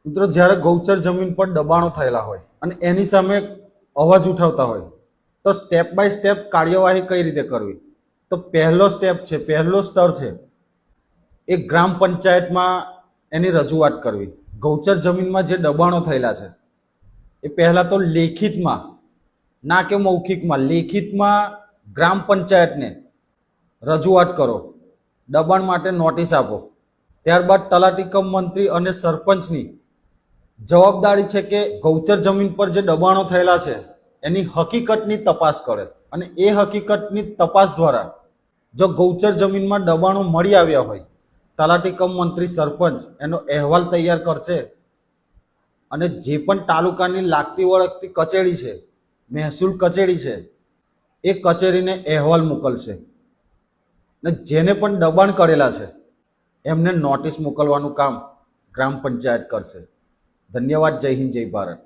મિત્રો, જ્યારે ગૌચર જમીન પર દબાણો થયેલા હોય અને એની સામે અવાજ ઉઠાવતા હોય તો સ્ટેપ બાય સ્ટેપ કાર્યવાહી કઈ રીતે કરવી? તો પહેલો સ્ટેપ છે, પહેલો સ્તર છે એ ગ્રામ પંચાયતમાં એની રજૂઆત કરવી. ગૌચર જમીનમાં જે દબાણો થયેલા છે એ પહેલા તો લેખિતમાં, ના કે મૌખિકમાં, લેખિતમાં ગ્રામ પંચાયતને રજૂઆત કરો, દબાણ માટે નોટિસ આપો. ત્યારબાદ તલાટી કમ મંત્રી અને સરપંચની જવાબદારી છે કે ગૌચર જમીન પર જે દબાણો થયેલા છે એની હકીકતની તપાસ કરે અને એ હકીકતની તપાસ દ્વારા જો ગૌચર જમીનમાં દબાણો મળી આવ્યા હોય, તલાટી કમ મંત્રી સરપંચ એનો અહેવાલ તૈયાર કરશે અને જે પણ તાલુકાની લાગતી વળગતી કચેરી છે, મહેસૂલ કચેરી છે, એ કચેરીને અહેવાલ મોકલશે ને જેને પણ દબાણ કરેલા છે એમને નોટિસ મોકલવાનું કામ ગ્રામ પંચાયત કરશે. ધન્યવાદ. જય હિન્દ, જય ભારત.